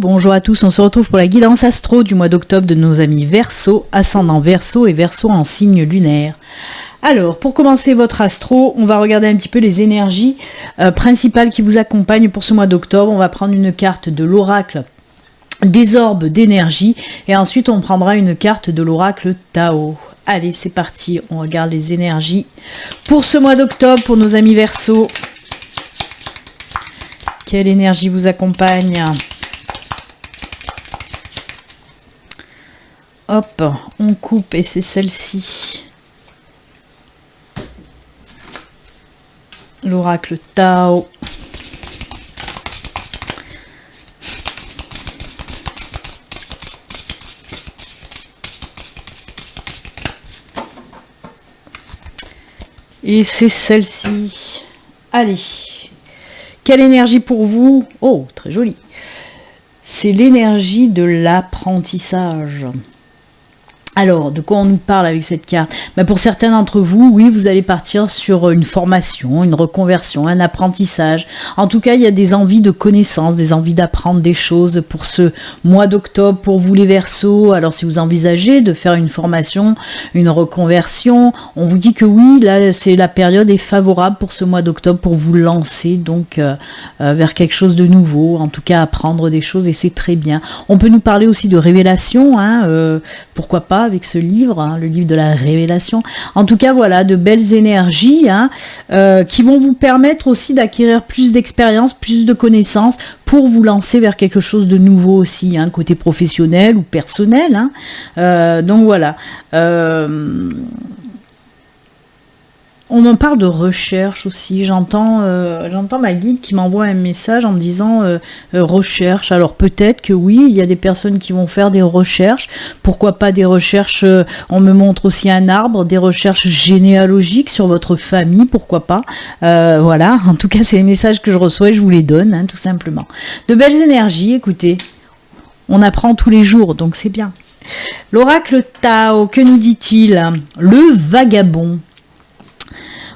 bonjour à tous, on se retrouve pour la guidance astro du mois d'octobre de nos amis Verseau, ascendant Verseau et Verseau en signe lunaire. Alors, pour commencer votre astro, on va regarder un petit peu les énergies principales qui vous accompagnent pour ce mois d'octobre. On va prendre une carte de l'oracle des orbes d'énergie et ensuite on prendra une carte de l'oracle Tao. Allez, c'est parti, on regarde les énergies pour ce mois d'octobre pour nos amis Verseau. Quelle énergie vous accompagne? Hop, on coupe et c'est celle-ci. L'oracle Tao. Et c'est celle-ci. Allez. Quelle énergie pour vous? Oh, très joli. C'est l'énergie de l'apprentissage. Alors, de quoi on nous parle avec cette carte? Pour certains d'entre vous, oui, vous allez partir sur une formation, une reconversion, un apprentissage. En tout cas, il y a des envies de connaissances, des envies d'apprendre des choses pour ce mois d'octobre, pour vous les Verseaux. Alors, si vous envisagez de faire une formation, une reconversion, on vous dit que oui, là, la période est favorable pour ce mois d'octobre pour vous lancer donc vers quelque chose de nouveau, en tout cas apprendre des choses et c'est très bien. On peut nous parler aussi de révélation, pourquoi pas, avec ce livre, le livre de la révélation. En tout cas, voilà, de belles énergies qui vont vous permettre aussi d'acquérir plus d'expérience, plus de connaissances pour vous lancer vers quelque chose de nouveau aussi, côté professionnel ou personnel. Donc voilà. On m'en parle de recherche aussi, j'entends ma guide qui m'envoie un message en me disant recherche. Alors peut-être que oui, il y a des personnes qui vont faire des recherches, pourquoi pas des recherches, on me montre aussi un arbre, des recherches généalogiques sur votre famille, pourquoi pas. Voilà, en tout cas c'est les messages que je reçois et je vous les donne, tout simplement. De belles énergies, écoutez, on apprend tous les jours, donc c'est bien. L'oracle Tao, que nous dit-il? Le vagabond.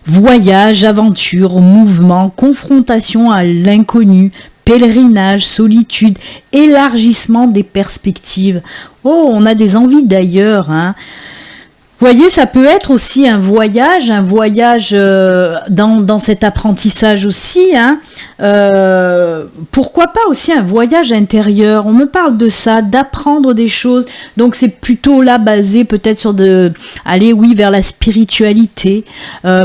Voyage, aventure, mouvement, confrontation à l'inconnu, pèlerinage, solitude, élargissement des perspectives. Oh, on a des envies d'ailleurs, Vous voyez, ça peut être aussi un voyage dans cet apprentissage aussi. Pourquoi pas aussi un voyage intérieur? On me parle de ça, d'apprendre des choses. Donc c'est plutôt là basé peut-être sur aller vers la spiritualité.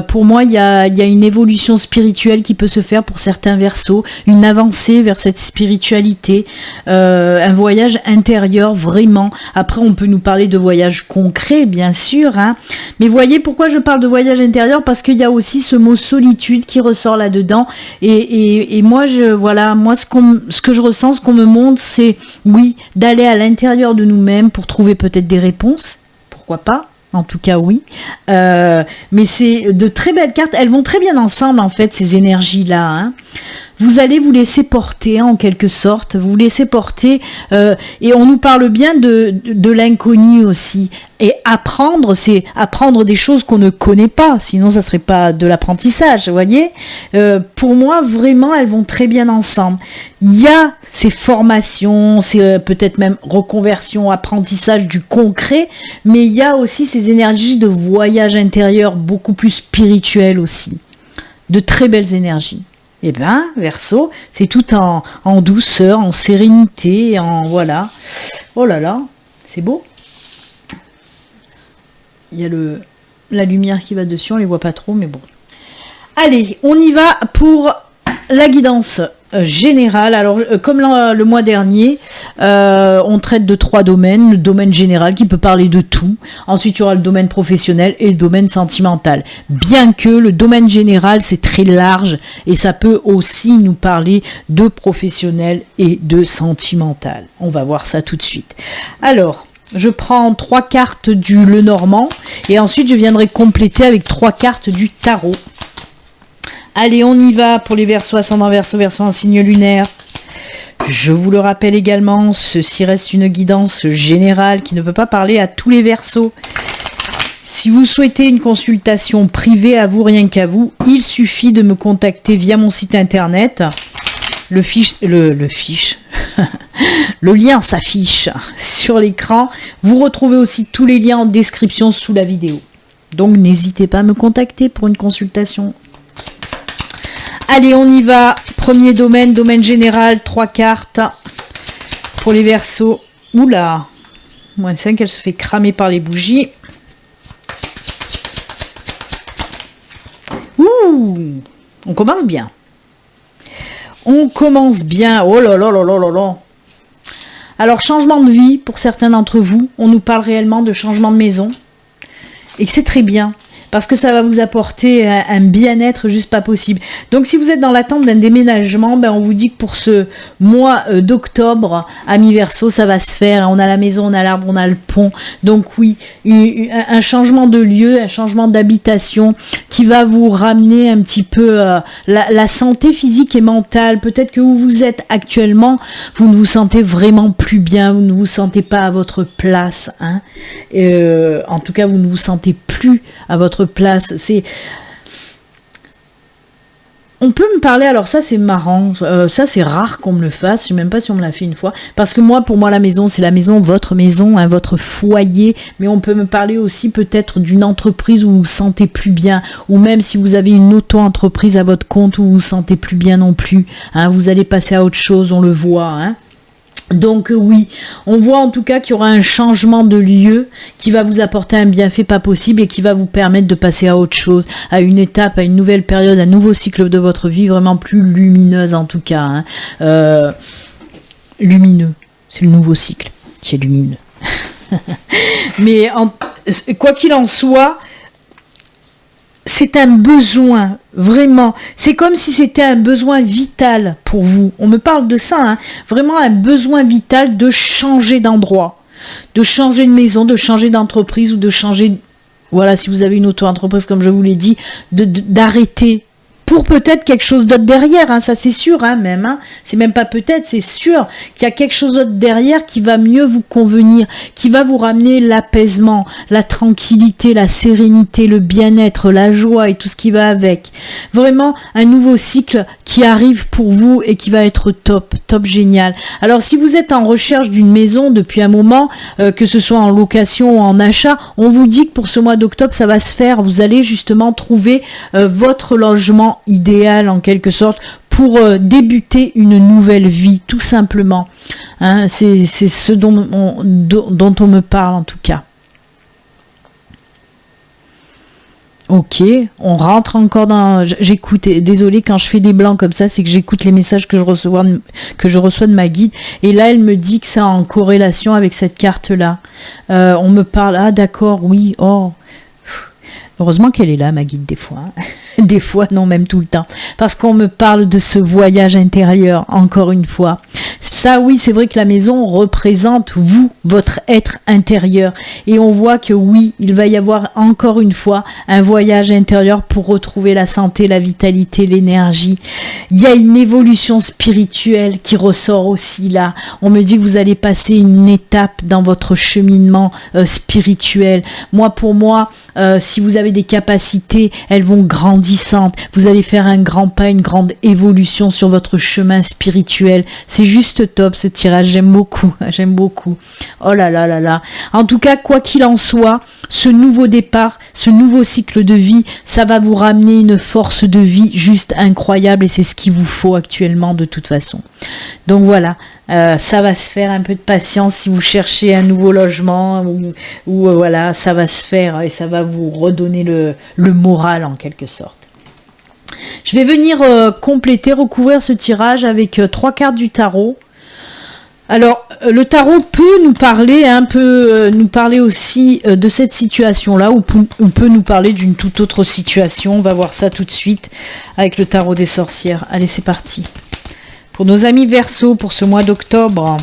Pour moi, il y a une évolution spirituelle qui peut se faire pour certains Verseaux, une avancée vers cette spiritualité, un voyage intérieur vraiment. Après, on peut nous parler de voyage concret, bien sûr. Mais voyez pourquoi je parle de voyage intérieur, parce qu'il y a aussi ce mot solitude qui ressort là-dedans et moi ce que je ressens, ce qu'on me montre, c'est oui, d'aller à l'intérieur de nous-mêmes pour trouver peut-être des réponses, pourquoi pas, en tout cas oui, mais c'est de très belles cartes, elles vont très bien ensemble en fait, ces énergies-là, Vous allez vous laisser porter en quelque sorte, vous laisser porter, et on nous parle bien de l'inconnu aussi. Et apprendre, c'est apprendre des choses qu'on ne connaît pas, sinon ça serait pas de l'apprentissage, vous voyez. Pour moi, vraiment, elles vont très bien ensemble. Il y a ces formations, c'est peut-être même reconversion, apprentissage du concret, mais il y a aussi ces énergies de voyage intérieur beaucoup plus spirituelles aussi. De très belles énergies. Eh bien, Verseau, c'est tout en douceur, en sérénité, voilà. Oh là là, c'est beau. Il y a la lumière qui va dessus, on les voit pas trop, mais bon. Allez, on y va pour la guidance générale. Alors, comme le mois dernier, on traite de 3 domaines. Le domaine général qui peut parler de tout. Ensuite, il y aura le domaine professionnel et le domaine sentimental. Bien que le domaine général, c'est très large et ça peut aussi nous parler de professionnel et de sentimental. On va voir ça tout de suite. Alors, je prends 3 cartes du Lenormand et ensuite, je viendrai compléter avec 3 cartes du tarot. Allez, on y va pour les Verseaux, ascendant Verseau, Verseau en signe lunaire. Je vous le rappelle également, ceci reste une guidance générale qui ne peut pas parler à tous les Verseaux. Si vous souhaitez une consultation privée à vous, rien qu'à vous, il suffit de me contacter via mon site internet. Le fiche Le lien s'affiche sur l'écran. Vous retrouvez aussi tous les liens en description sous la vidéo. Donc n'hésitez pas à me contacter pour une consultation. Allez, on y va. Premier domaine, domaine général, 3 cartes pour les Verseaux. Oula, -5, elle se fait cramer par les bougies. Ouh, on commence bien. On commence bien. Oh là là là là là là. Alors, changement de vie pour certains d'entre vous. On nous parle réellement de changement de maison. Et c'est très bien. Parce que ça va vous apporter un bien-être juste pas possible. Donc si vous êtes dans l'attente d'un déménagement, ben on vous dit que pour ce mois d'octobre, amis Verseau, ça va se faire. On a la maison, on a l'arbre, on a le pont. Donc oui, un changement de lieu, un changement d'habitation qui va vous ramener un petit peu la santé physique et mentale. Peut-être que où vous êtes actuellement, vous ne vous sentez vraiment plus bien, vous ne vous sentez pas à votre place. Hein. En tout cas, vous ne vous sentez plus à votre place. On peut me parler, alors ça c'est marrant, ça c'est rare qu'on me le fasse, je sais même pas si on me l'a fait une fois, parce que moi, pour moi la maison, c'est la maison, votre maison, hein, votre foyer, mais on peut me parler aussi peut-être d'une entreprise où vous vous sentez plus bien, ou même si vous avez une auto-entreprise à votre compte où vous vous sentez plus bien non plus, hein, vous allez passer à autre chose, on le voit, hein. Donc oui, on voit en tout cas qu'il y aura un changement de lieu qui va vous apporter un bienfait pas possible et qui va vous permettre de passer à autre chose, à une étape, à une nouvelle période, un nouveau cycle de votre vie, vraiment plus lumineuse en tout cas. Hein. Lumineux, c'est le nouveau cycle, c'est lumineux. Mais quoi qu'il en soit, c'est un besoin, vraiment. C'est comme si c'était un besoin vital pour vous. On me parle de ça, hein. Vraiment un besoin vital de changer d'endroit, de changer de maison, de changer d'entreprise ou de changer, voilà, si vous avez une auto-entreprise, comme je vous l'ai dit, d'arrêter. Pour peut-être quelque chose d'autre derrière, hein, ça c'est sûr, hein, même. Hein, c'est même pas peut-être, c'est sûr qu'il y a quelque chose d'autre derrière qui va mieux vous convenir, qui va vous ramener l'apaisement, la tranquillité, la sérénité, le bien-être, la joie et tout ce qui va avec. Vraiment un nouveau cycle qui arrive pour vous et qui va être top, top génial. Alors si vous êtes en recherche d'une maison depuis un moment, que ce soit en location ou en achat, on vous dit que pour ce mois d'octobre ça va se faire. Vous allez justement trouver votre logement idéal en quelque sorte pour débuter une nouvelle vie tout simplement. Hein, c'est ce dont on me parle en tout cas. Ok, on rentre encore dans... J'écoute, désolé quand je fais des blancs comme ça, c'est que j'écoute les messages que je reçois de ma guide. Et là, elle me dit que c'est en corrélation avec cette carte-là. On me parle, ah d'accord, oui, oh... Heureusement qu'elle est là, ma guide, des fois. Hein. Des fois, non, même tout le temps. Parce qu'on me parle de ce voyage intérieur, encore une fois. Ça, oui, c'est vrai que la maison représente vous, votre être intérieur. Et on voit que oui, il va y avoir encore une fois un voyage intérieur pour retrouver la santé, la vitalité, l'énergie. Il y a une évolution spirituelle qui ressort aussi là. On me dit que vous allez passer une étape dans votre cheminement spirituel. Pour moi, si vous avez des capacités, elles vont grandissantes. Vous allez faire un grand pas, une grande évolution sur votre chemin spirituel. C'est juste top ce tirage, j'aime beaucoup, j'aime beaucoup. Oh là là là là. En tout cas, quoi qu'il en soit, ce nouveau départ, ce nouveau cycle de vie, ça va vous ramener une force de vie juste incroyable et c'est ce qu'il vous faut actuellement de toute façon. Donc voilà. Ça va se faire, un peu de patience si vous cherchez un nouveau logement ou voilà, ça va se faire et ça va vous redonner le moral en quelque sorte. Je vais venir recouvrir ce tirage avec 3 cartes du tarot. Alors, le tarot peut nous parler, nous parler aussi de cette situation-là, ou peut nous parler d'une toute autre situation. On va voir ça tout de suite avec le tarot des sorcières. Allez, c'est parti. Pour nos amis Verseaux, pour ce mois d'octobre,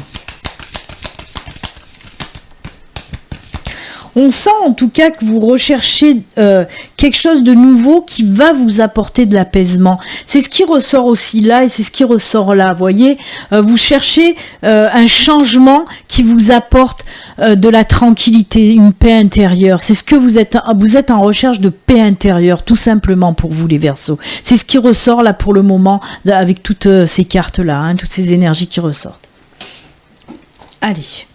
on sent en tout cas que vous recherchez quelque chose de nouveau qui va vous apporter de l'apaisement. C'est ce qui ressort aussi là et c'est ce qui ressort là. Vous voyez, vous cherchez un changement qui vous apporte de la tranquillité, une paix intérieure. C'est ce que vous êtes en recherche de paix intérieure, tout simplement pour vous les Verseaux. C'est ce qui ressort là pour le moment avec toutes ces cartes-là, hein, toutes ces énergies qui ressortent. Allez.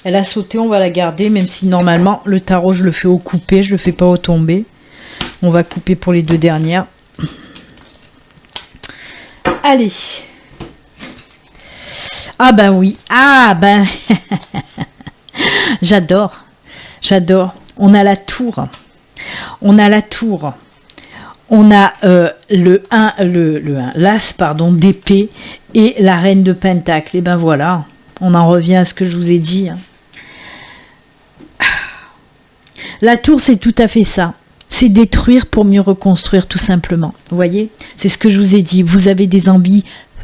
Elle a sauté, on va la garder, même si normalement le tarot je le fais au coupé, je le fais pas au tombé. On va couper pour les 2 dernières. Allez. Ah ben oui, ah ben j'adore. On a la tour. On a le 1, l'as d'épée et la reine de pentacle. Et ben voilà, on en revient à ce que je vous ai dit. La tour, c'est tout à fait ça. C'est détruire pour mieux reconstruire, tout simplement. Vous voyez, c'est ce que je vous ai dit. Vous avez des envies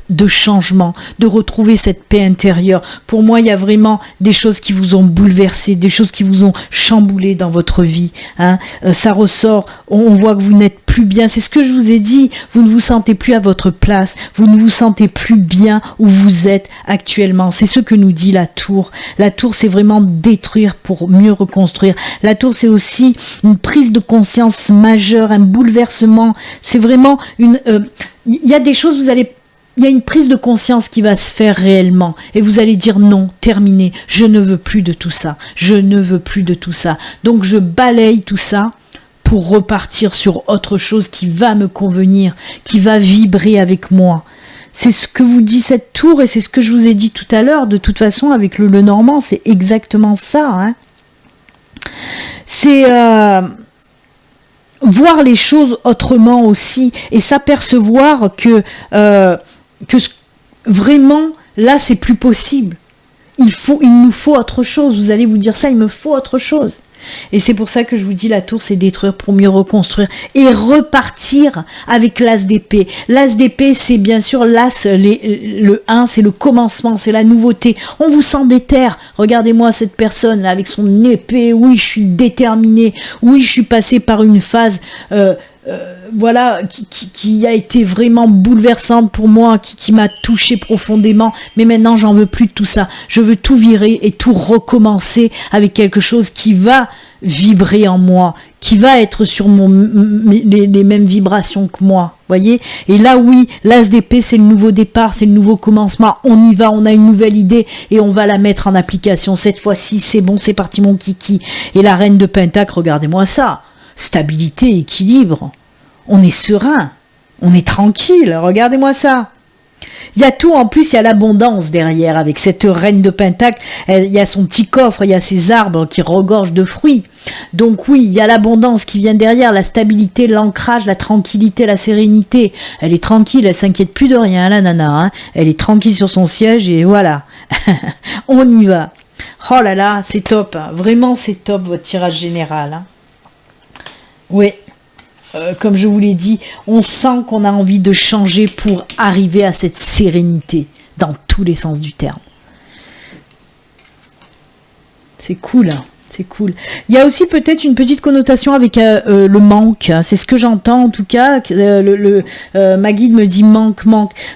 de changement, de retrouver cette paix intérieure. Pour moi, il y a vraiment des choses qui vous ont bouleversé, des choses qui vous ont chamboulé dans votre vie. Ça ressort, on voit que vous n'êtes plus bien. C'est ce que je vous ai dit. Vous ne vous sentez plus à votre place. Vous ne vous sentez plus bien où vous êtes actuellement. C'est ce que nous dit la tour. La tour, c'est vraiment détruire pour mieux reconstruire. La tour, c'est aussi une prise de conscience majeure, un bouleversement. C'est vraiment une... Il y a des choses, il y a une prise de conscience qui va se faire réellement et vous allez dire non, terminé, je ne veux plus de tout ça, donc je balaye tout ça pour repartir sur autre chose qui va me convenir, qui va vibrer avec moi. C'est ce que vous dit cette tour et c'est ce que je vous ai dit tout à l'heure. De toute façon, avec le Normand, c'est exactement ça. C'est voir les choses autrement aussi et s'apercevoir que vraiment, là, c'est plus possible. Il nous faut autre chose. Vous allez vous dire ça, il me faut autre chose. Et c'est pour ça que je vous dis, la tour, c'est détruire pour mieux reconstruire et repartir avec l'as d'épée. L'as d'épée, c'est bien sûr l'as, le 1, c'est le commencement, c'est la nouveauté. On vous sent déter. Regardez-moi cette personne là avec son épée. Oui, je suis déterminée. Oui, je suis passée par une phase... voilà, qui a été vraiment bouleversante pour moi, qui m'a touché profondément, mais maintenant j'en veux plus de tout ça, je veux tout virer et tout recommencer avec quelque chose qui va vibrer en moi, qui va être sur les mêmes vibrations que moi, voyez. Et là oui, l'as d'épée c'est le nouveau départ, c'est le nouveau commencement, on y va, on a une nouvelle idée et on va la mettre en application, cette fois-ci c'est bon, c'est parti mon kiki. Et la reine de pentacle, regardez-moi ça, stabilité, équilibre. On est serein, on est tranquille, regardez-moi ça. Il y a tout, en plus il y a l'abondance derrière, avec cette reine de pentacle, il y a son petit coffre, il y a ses arbres qui regorgent de fruits. Donc oui, il y a l'abondance qui vient derrière, la stabilité, l'ancrage, la tranquillité, la sérénité. Elle est tranquille, elle s'inquiète plus de rien, la nana. Elle est tranquille sur son siège et voilà, on y va. Oh là là, c'est top, vraiment c'est top votre tirage général. Oui. Comme je vous l'ai dit, on sent qu'on a envie de changer pour arriver à cette sérénité dans tous les sens du terme. C'est cool, c'est cool. Il y a aussi peut-être une petite connotation avec le manque, c'est ce que j'entends en tout cas. Ma guide me dit manque.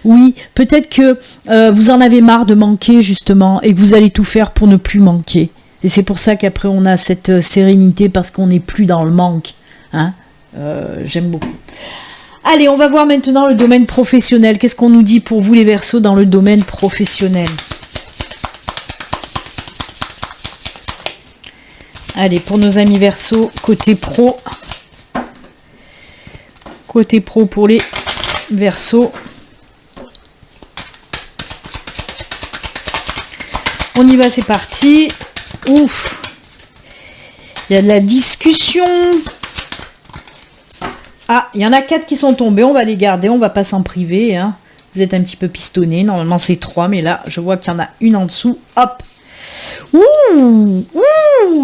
Oui, peut-être que vous en avez marre de manquer justement et que vous allez tout faire pour ne plus manquer. Et c'est pour ça qu'après on a cette sérénité parce qu'on n'est plus dans le manque. J'aime beaucoup. Allez, on va voir maintenant le domaine professionnel. Qu'est-ce qu'on nous dit pour vous les Verseaux dans le domaine professionnel? Allez, pour nos amis Verseaux, côté pro. Côté pro pour les Verseaux. On y va, c'est parti. Ouf. Il y a de la discussion. Ah, il y en a 4 qui sont tombés, on va les garder, on va pas s'en priver. Vous êtes un petit peu pistonné, normalement c'est 3, mais là, je vois qu'il y en a une en dessous. Hop. Ouh,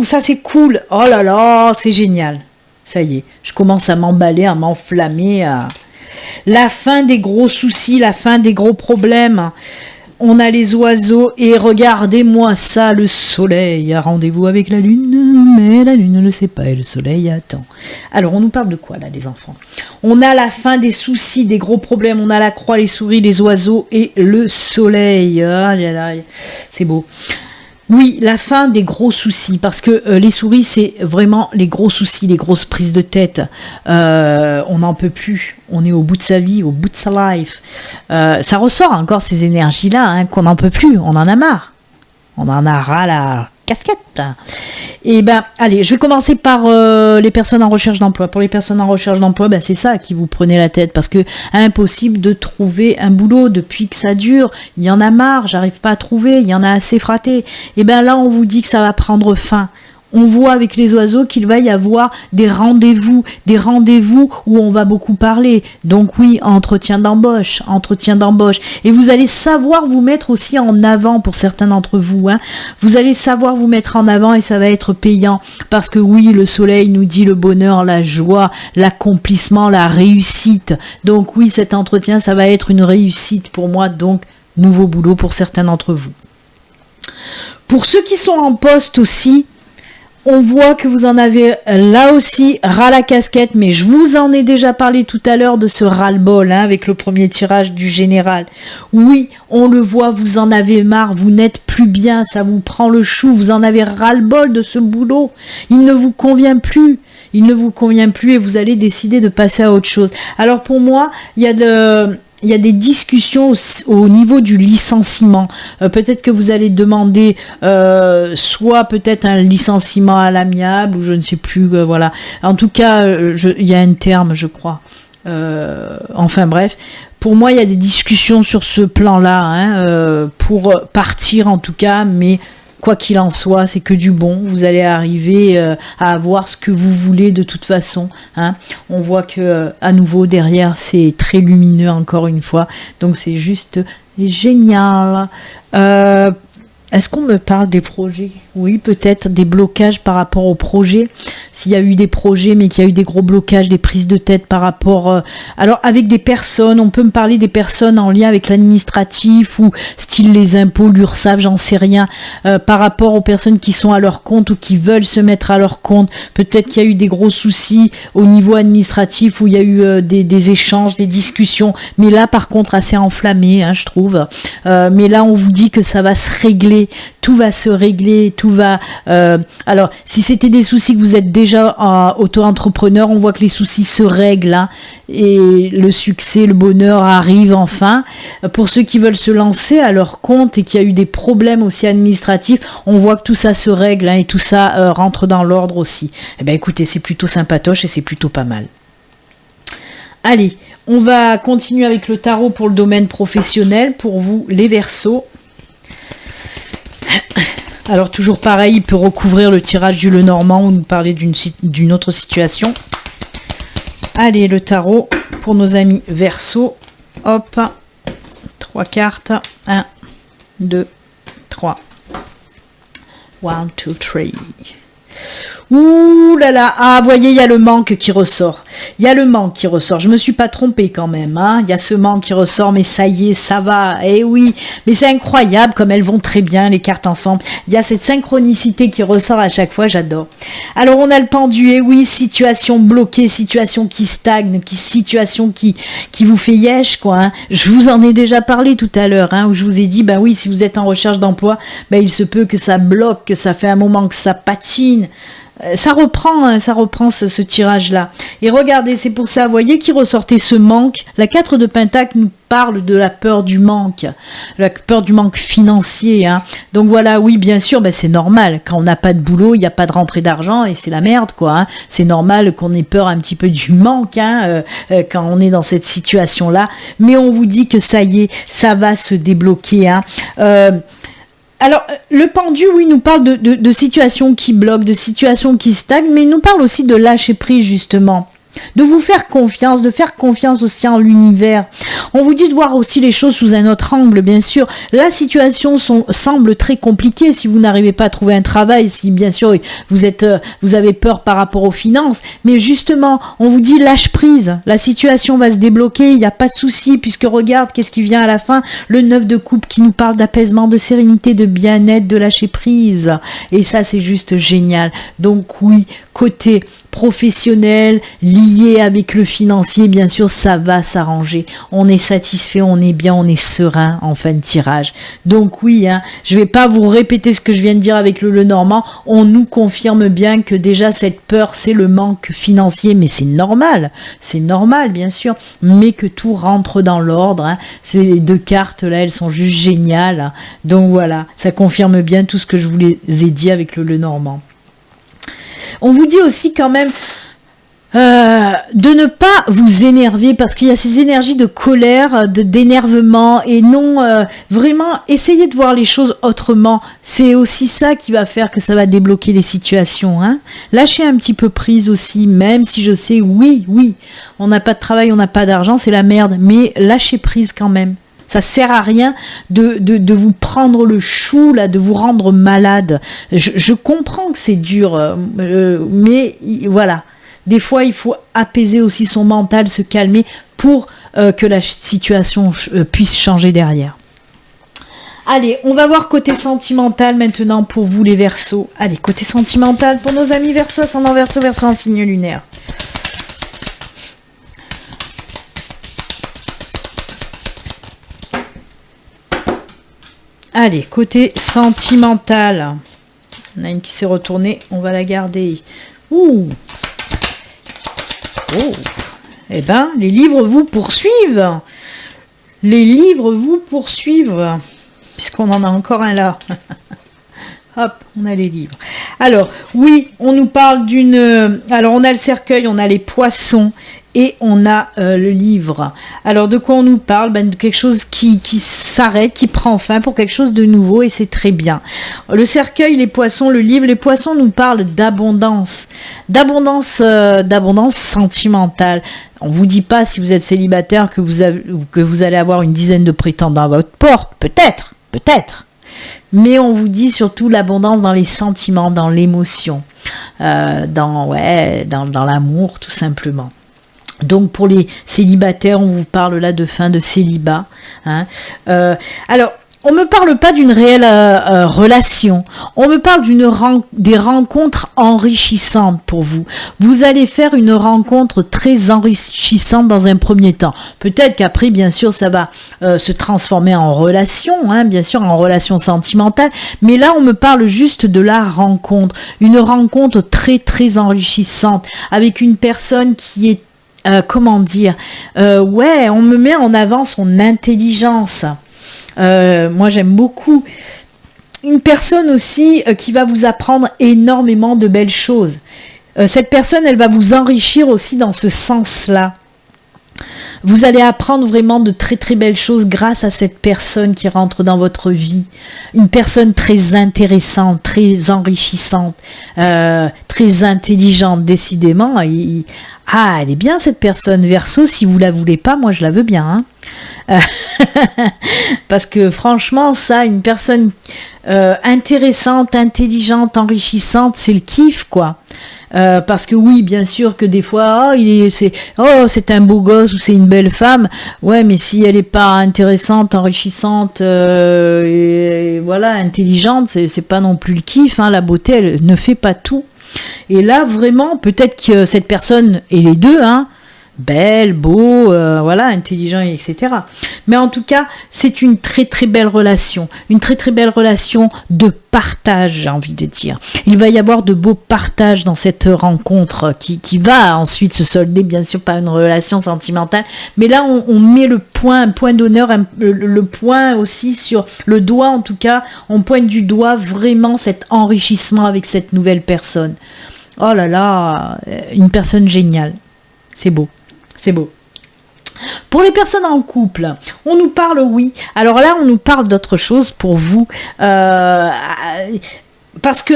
ça c'est cool. Oh là là, c'est génial. Ça y est, je commence à m'emballer, à m'enflammer. La fin des gros soucis, la fin des gros problèmes. On a les oiseaux et regardez-moi ça, le soleil a rendez-vous avec la lune, mais la lune ne le sait pas et le soleil attend. Alors, on nous parle de quoi là, les enfants? On a la fin des soucis, des gros problèmes, on a la croix, les souris, les oiseaux et le soleil. Ah là là, c'est beau. Oui, la fin des gros soucis, parce que les souris, c'est vraiment les gros soucis, les grosses prises de tête. On n'en peut plus. On est au bout de sa vie, au bout de sa life. Ça ressort encore ces énergies-là, hein, qu'on n'en peut plus. On en a marre. On en a ras la casquette. Et ben, allez, je vais commencer par les personnes en recherche d'emploi. Pour les personnes en recherche d'emploi, ben, c'est ça qui vous prenez la tête, parce que impossible de trouver un boulot depuis que ça dure. Il y en a marre, j'arrive pas à trouver, il y en a assez fraté. Et ben là, on vous dit que ça va prendre fin. On voit avec les oiseaux qu'il va y avoir des rendez-vous où on va beaucoup parler. Donc oui, entretien d'embauche. Et vous allez savoir vous mettre aussi en avant pour certains d'entre vous, hein. Vous allez savoir vous mettre en avant et ça va être payant. Parce que oui, le soleil nous dit le bonheur, la joie, l'accomplissement, la réussite. Donc oui, cet entretien, ça va être une réussite pour moi. Donc, nouveau boulot pour certains d'entre vous. Pour ceux qui sont en poste aussi, on voit que vous en avez là aussi ras la casquette, mais je vous en ai déjà parlé tout à l'heure de ce ras-le-bol, hein, avec le premier tirage du général. Oui, on le voit, vous en avez marre, vous n'êtes plus bien, ça vous prend le chou, vous en avez ras-le-bol de ce boulot. Il ne vous convient plus. Et vous allez décider de passer à autre chose. Alors pour moi, il y a des discussions au niveau du licenciement. Peut-être que vous allez demander soit peut-être un licenciement à l'amiable ou je ne sais plus. Voilà. En tout cas, il y a un terme, je crois. Enfin bref. Pour moi, il y a des discussions sur ce plan-là, hein, pour partir en tout cas, mais quoi qu'il en soit, c'est que du bon. Vous allez arriver à avoir ce que vous voulez de toute façon, hein. On voit que à nouveau derrière, c'est très lumineux encore une fois. Donc c'est juste génial. Est-ce qu'on me parle des projets? Oui, peut-être des blocages par rapport aux projets. S'il y a eu des projets, mais qu'il y a eu des gros blocages, des prises de tête par rapport... alors, avec des personnes, on peut me parler des personnes en lien avec l'administratif ou style les impôts, l'URSSAF, j'en sais rien. Par rapport aux personnes qui sont à leur compte ou qui veulent se mettre à leur compte. Peut-être qu'il y a eu des gros soucis au niveau administratif où il y a eu des échanges, des discussions. Mais là, par contre, assez enflammé, hein, je trouve. Mais là, on vous dit que ça va se régler. Tout va se régler, tout va... alors, si c'était des soucis que vous êtes déjà auto-entrepreneur, on voit que les soucis se règlent, hein, et le succès, le bonheur arrive enfin. Pour ceux qui veulent se lancer à leur compte et qui a eu des problèmes aussi administratifs, on voit que tout ça se règle, hein, et tout ça rentre dans l'ordre aussi. Eh bien, écoutez, c'est plutôt sympatoche et c'est plutôt pas mal. Allez, on va continuer avec le tarot pour le domaine professionnel, pour vous, les Verseaux. Alors toujours pareil, il peut recouvrir le tirage du Lenormand ou nous parler d'une autre situation. Allez, le tarot pour nos amis Verseaux. Hop, 3 cartes. 1, 2, 3. 1, 2, 3. Ouh là là, ah, voyez, il y a le manque qui ressort. Je me suis pas trompée quand même, hein. Il y a ce manque qui ressort, mais ça y est, ça va. Eh oui, mais c'est incroyable comme elles vont très bien, les cartes ensemble. Il y a cette synchronicité qui ressort à chaque fois, j'adore. Alors, on a le pendu, eh oui, situation bloquée, situation qui stagne, situation qui vous fait yesh, quoi, hein. Je vous en ai déjà parlé tout à l'heure, hein, où je vous ai dit, bah oui, si vous êtes en recherche d'emploi, bah il se peut que ça bloque, que ça fait un moment que ça patine. Ça reprend ce tirage-là. Et regardez, c'est pour ça, vous voyez, qui ressortait ce manque. La 4 de Pentacle nous parle de la peur du manque financier, hein. Donc voilà, oui, bien sûr, ben c'est normal. Quand on n'a pas de boulot, il n'y a pas de rentrée d'argent et c'est la merde, quoi, hein. C'est normal qu'on ait peur un petit peu du manque, hein, quand on est dans cette situation-là. Mais on vous dit que ça y est, ça va se débloquer, hein. Alors, le pendu, oui, nous parle de situations qui bloquent, de situations qui stagnent, mais il nous parle aussi de lâcher prise, justement. De vous faire confiance, de faire confiance aussi en l'univers. On vous dit de voir aussi les choses sous un autre angle, bien sûr. La situation semble très compliquée si vous n'arrivez pas à trouver un travail, si bien sûr vous avez peur par rapport aux finances. Mais justement, on vous dit lâche prise. La situation va se débloquer, il n'y a pas de souci, puisque regarde, qu'est-ce qui vient à la fin? Le 9 de coupe qui nous parle d'apaisement, de sérénité, de bien-être, de lâcher prise. Et ça, c'est juste génial. Donc oui, côté professionnel, lié avec le financier, bien sûr, ça va s'arranger. On est satisfait, on est bien, on est serein en fin de tirage. Donc oui, hein, je vais pas vous répéter ce que je viens de dire avec le Lenormand. On nous confirme bien que déjà cette peur, c'est le manque financier, mais c'est normal, bien sûr, mais que tout rentre dans l'ordre. Hein. Ces 2 cartes là, elles sont juste géniales. Hein. Donc voilà, ça confirme bien tout ce que je vous ai dit avec le Lenormand. On vous dit aussi quand même de ne pas vous énerver parce qu'il y a ces énergies de colère, d'énervement et non, vraiment essayez de voir les choses autrement. C'est aussi ça qui va faire que ça va débloquer les situations. Hein. Lâchez un petit peu prise aussi, même si je sais, oui, on n'a pas de travail, on n'a pas d'argent, c'est la merde, mais lâchez prise quand même. Ça sert à rien de vous prendre le chou, là, de vous rendre malade. Je comprends que c'est dur, mais voilà. Des fois, il faut apaiser aussi son mental, se calmer pour que la situation puisse changer derrière. Allez, on va voir côté sentimental maintenant pour vous les Verseaux. Allez, côté sentimental pour nos amis Verseaux, ascendant Verseau, Verseau en signe lunaire. Allez, côté sentimental. On a une qui s'est retournée, on va la garder. Ouh. Oh. Eh ben, les livres vous poursuivent. Les livres vous poursuivent. Puisqu'on en a encore un là. Hop, on a les livres. Alors, oui, on nous parle d'une... Alors, on a le cercueil, on a les poissons et on a le livre. Alors, de quoi on nous parle? De quelque chose qui s'arrête, qui prend fin pour quelque chose de nouveau et c'est très bien. Le cercueil, les poissons, le livre. Les poissons nous parlent d'abondance. D'abondance sentimentale. On vous dit pas si vous êtes célibataire que vous allez avoir une dizaine de prétendants à votre porte. Peut-être. Mais on vous dit surtout l'abondance dans les sentiments, dans l'émotion, dans l'amour tout simplement. Donc pour les célibataires, on vous parle là de fin de célibat. Hein. Alors, on me parle pas d'une réelle relation. On me parle des rencontres enrichissantes pour vous. Vous allez faire une rencontre très enrichissante dans un premier temps. Peut-être qu'après, bien sûr, ça va se transformer en relation, hein, bien sûr, en relation sentimentale. Mais là, on me parle juste de la rencontre. Une rencontre très, très enrichissante avec une personne qui est comment dire, on me met en avant son intelligence. Moi j'aime beaucoup une personne aussi qui va vous apprendre énormément de belles choses. Cette personne, elle va vous enrichir aussi dans ce sens-là. Vous allez apprendre vraiment de très très belles choses grâce à cette personne qui rentre dans votre vie. Une personne très intéressante, très enrichissante, très intelligente, décidément. Elle est bien cette personne. Verseau, si vous la voulez pas, moi je la veux bien. Hein. Parce que franchement, ça, une personne intéressante, intelligente, enrichissante, c'est le kiff, quoi. Parce que oui, bien sûr que des fois, c'est un beau gosse ou c'est une belle femme. Ouais, mais si elle est pas intéressante, enrichissante, et voilà, intelligente, c'est pas non plus le kiff. Hein. La beauté, elle ne fait pas tout. Et là, vraiment, peut-être que cette personne et les deux, hein, belle, beau, intelligent, etc. Mais en tout cas, c'est une très très belle relation de partage, j'ai envie de dire. Il va y avoir de beaux partages dans cette rencontre qui va ensuite se solder, bien sûr, par une relation sentimentale. Mais là, on met un point d'honneur, le point aussi sur le doigt, en tout cas, on pointe du doigt vraiment cet enrichissement avec cette nouvelle personne. Oh là là, une personne géniale. C'est beau. C'est beau. Pour les personnes en couple, on nous parle, oui. Alors là, on nous parle d'autre chose pour vous. Parce que,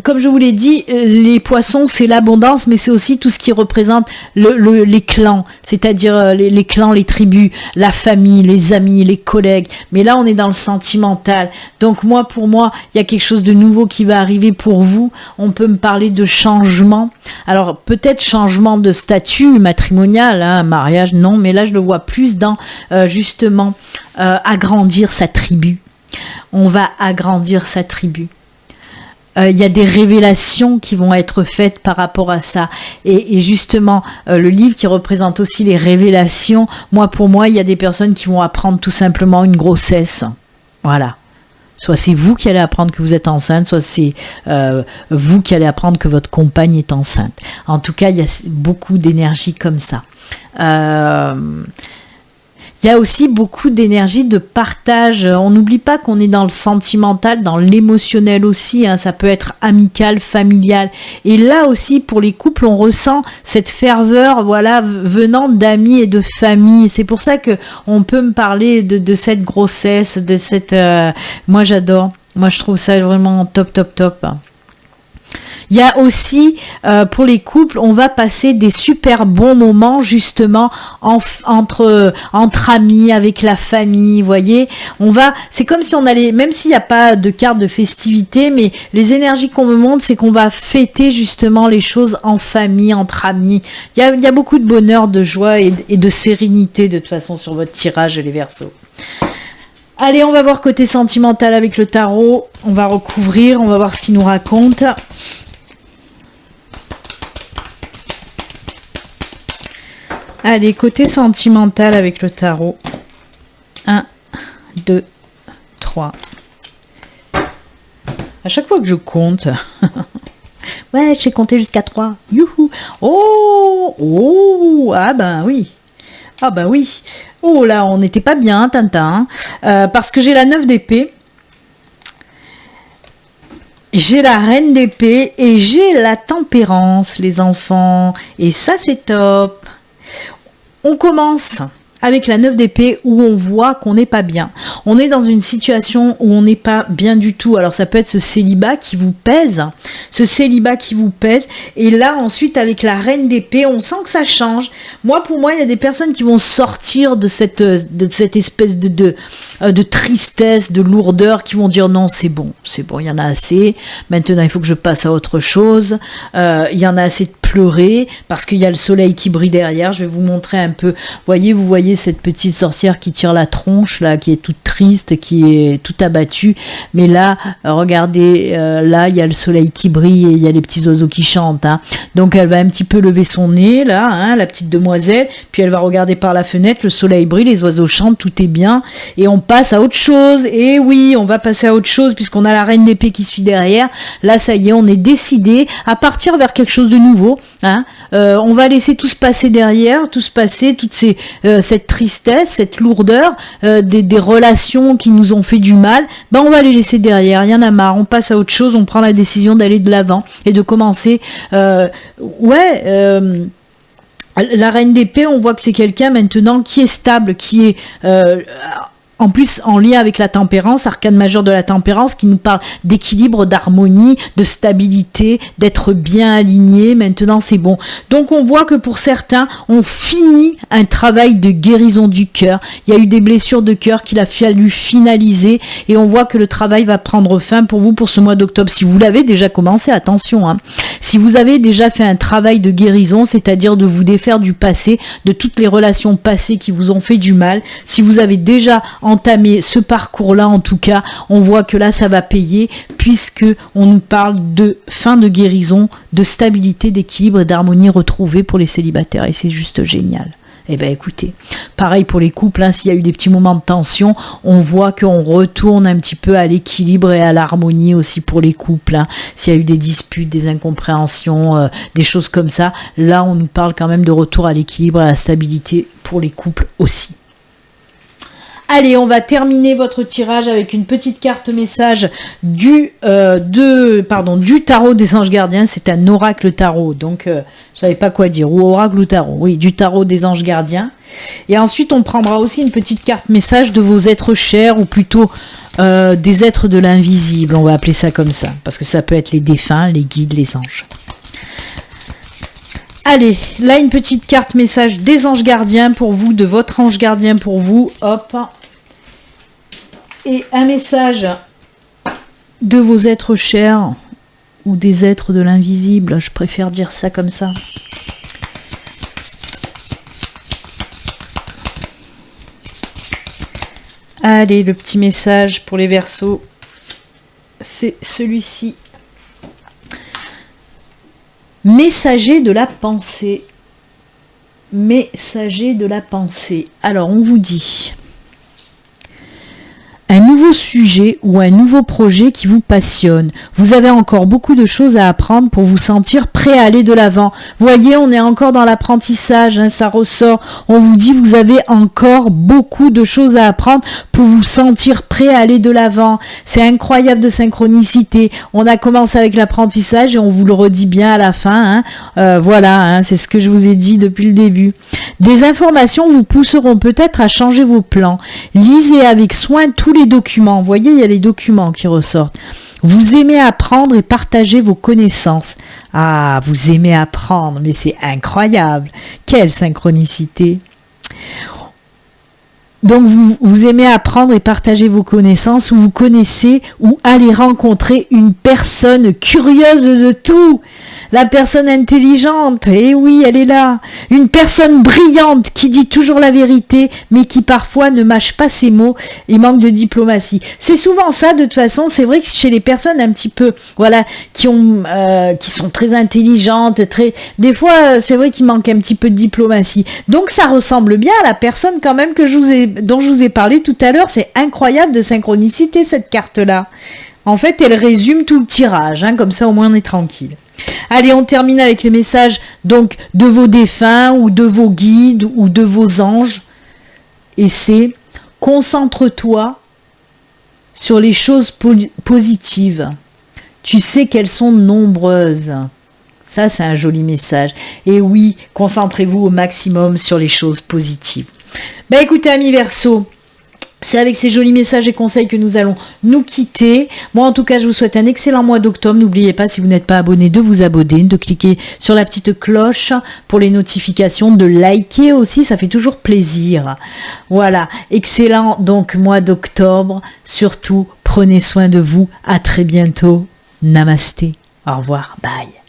comme je vous l'ai dit, les poissons, c'est l'abondance, mais c'est aussi tout ce qui représente les clans. C'est-à-dire les clans, les tribus, la famille, les amis, les collègues. Mais là, on est dans le sentimental. Donc pour moi, il y a quelque chose de nouveau qui va arriver pour vous. On peut me parler de changement. Alors, peut-être changement de statut matrimonial, hein, mariage, non. Mais là, je le vois plus dans, justement, agrandir sa tribu. On va agrandir sa tribu. il y a des révélations qui vont être faites par rapport à ça. Et justement, le livre qui représente aussi les révélations, pour moi, il y a des personnes qui vont apprendre tout simplement une grossesse. Voilà. Soit c'est vous qui allez apprendre que vous êtes enceinte, soit c'est vous qui allez apprendre que votre compagne est enceinte. En tout cas, il y a beaucoup d'énergie comme ça. Il y a aussi beaucoup d'énergie de partage. On n'oublie pas qu'on est dans le sentimental, dans l'émotionnel aussi. Ça peut être amical, familial. Et là aussi, pour les couples, on ressent cette ferveur, venant d'amis et de famille. C'est pour ça que on peut me parler de cette grossesse, de cette. Moi, j'adore. Moi, je trouve ça vraiment top, top, top. Il y a aussi, pour les couples, on va passer des super bons moments, justement, entre amis, avec la famille, vous voyez. C'est comme si on allait, même s'il n'y a pas de carte de festivité, mais les énergies qu'on me montre, c'est qu'on va fêter, justement, les choses en famille, entre amis. Il y a beaucoup de bonheur, de joie et de sérénité, de toute façon, sur votre tirage, les Verseaux. Allez, on va voir côté sentimental avec le tarot. On va recouvrir, on va voir ce qu'il nous raconte. Allez, côté sentimental avec le tarot. 1, 2, 3. À chaque fois que je compte... ouais, j'ai compté jusqu'à 3. Youhou. Oh, ah ben oui. Ah ben oui. Oh là, on n'était pas bien, Tintin. Parce que j'ai la 9 d'épée. J'ai la reine d'épée et j'ai la tempérance, les enfants. Et ça, c'est top. On commence avec la 9 d'épée où on voit qu'on n'est pas bien. On est dans une situation où on n'est pas bien du tout. Alors ça peut être ce célibat qui vous pèse. Et là ensuite avec la reine d'épée, on sent que ça change. Pour moi, il y a des personnes qui vont sortir de cette espèce de tristesse, de lourdeur, qui vont dire non, c'est bon, il y en a assez. Maintenant, il faut que je passe à autre chose. Il y en a assez de pleurer parce qu'il y a le soleil qui brille derrière. Je vais vous montrer un peu. Vous voyez cette petite sorcière qui tire la tronche là, qui est toute triste, qui est toute abattue. Mais là, regardez, là il y a le soleil qui brille et il y a les petits oiseaux qui chantent. Donc elle va un petit peu lever son nez là, la petite demoiselle. Puis elle va regarder par la fenêtre, le soleil brille, les oiseaux chantent, tout est bien. Et on passe à autre chose. Et oui, on va passer à autre chose puisqu'on a la reine d'épée qui suit derrière. Là, ça y est, on est décidé à partir vers quelque chose de nouveau. On va laisser tout se passer derrière, toute cette tristesse, cette lourdeur, des relations qui nous ont fait du mal. On va les laisser derrière. Il y en a marre. On passe à autre chose. On prend la décision d'aller de l'avant et de commencer. La reine d'épée, on voit que c'est quelqu'un maintenant qui est stable, qui est en plus en lien avec la tempérance, arcane majeure de la tempérance, qui nous parle d'équilibre, d'harmonie, de stabilité, d'être bien aligné. Maintenant, c'est bon. Donc, on voit que pour certains, on finit un travail de guérison du cœur. Il y a eu des blessures de cœur qu'il a fallu finaliser et on voit que le travail va prendre fin pour vous pour ce mois d'octobre. Si vous l'avez déjà commencé, attention. Si vous avez déjà fait un travail de guérison, c'est-à-dire de vous défaire du passé, de toutes les relations passées qui vous ont fait du mal, si vous avez déjà entamer ce parcours-là, en tout cas, on voit que là, ça va payer, puisque on nous parle de fin de guérison, de stabilité, d'équilibre et d'harmonie retrouvée pour les célibataires. Et c'est juste génial. Eh bien, écoutez, pareil pour les couples, s'il y a eu des petits moments de tension, on voit qu'on retourne un petit peu à l'équilibre et à l'harmonie aussi pour les couples. S'il y a eu des disputes, des incompréhensions, des choses comme ça, là, on nous parle quand même de retour à l'équilibre et à la stabilité pour les couples aussi. Allez, on va terminer votre tirage avec une petite carte message du tarot des anges gardiens. C'est un oracle tarot, donc je savais pas quoi dire. Ou oracle ou tarot, oui, du tarot des anges gardiens. Et ensuite, on prendra aussi une petite carte message de vos êtres chers, ou plutôt des êtres de l'invisible, on va appeler ça comme ça, parce que ça peut être les défunts, les guides, les anges. Allez, là une petite carte message des anges gardiens pour vous, de votre ange gardien pour vous, hop. Et un message de vos êtres chers, ou des êtres de l'invisible, je préfère dire ça comme ça. Allez, le petit message pour les Verseaux, c'est celui-ci. Messager de la pensée. Messager de la pensée. Alors, on vous dit un nouveau sujet ou un nouveau projet qui vous passionne. Vous avez encore beaucoup de choses à apprendre pour vous sentir prêt à aller de l'avant. Voyez, on est encore dans l'apprentissage, hein, ça ressort. On vous dit, vous avez encore beaucoup de choses à apprendre pour vous sentir prêt à aller de l'avant. C'est incroyable de synchronicité. On a commencé avec l'apprentissage et on vous le redit bien à la fin. Voilà, hein, c'est ce que je vous ai dit depuis le début. Des informations vous pousseront peut-être à changer vos plans. Lisez avec soin tous les documents. Vous voyez, il y a les documents qui ressortent. Vous aimez apprendre et partager vos connaissances. Ah, vous aimez apprendre, mais c'est incroyable. Quelle synchronicité. Donc, vous aimez apprendre et partager vos connaissances, ou vous connaissez ou allez rencontrer une personne curieuse de tout. La personne intelligente, eh oui, elle est là. Une personne brillante qui dit toujours la vérité, mais qui parfois ne mâche pas ses mots et manque de diplomatie. C'est souvent ça, de toute façon. C'est vrai que chez les personnes un petit peu, voilà, qui sont très intelligentes, des fois, c'est vrai qu'il manque un petit peu de diplomatie. Donc, ça ressemble bien à la personne quand même dont je vous ai parlé tout à l'heure. C'est incroyable de synchronicité, cette carte-là. En fait, elle résume tout le tirage, hein, comme ça au moins on est tranquille. Allez, on termine avec les messages donc de vos défunts ou de vos guides ou de vos anges. Et c'est « Concentre-toi sur les choses positives. Tu sais qu'elles sont nombreuses. » Ça, c'est un joli message. Et oui, concentrez-vous au maximum sur les choses positives. Ben écoutez, amis Verseau, c'est avec ces jolis messages et conseils que nous allons nous quitter. Moi, en tout cas, je vous souhaite un excellent mois d'octobre. N'oubliez pas, si vous n'êtes pas abonné, de vous abonner, de cliquer sur la petite cloche pour les notifications, de liker aussi, ça fait toujours plaisir. Voilà, excellent donc mois d'octobre. Surtout, prenez soin de vous. À très bientôt. Namasté. Au revoir. Bye.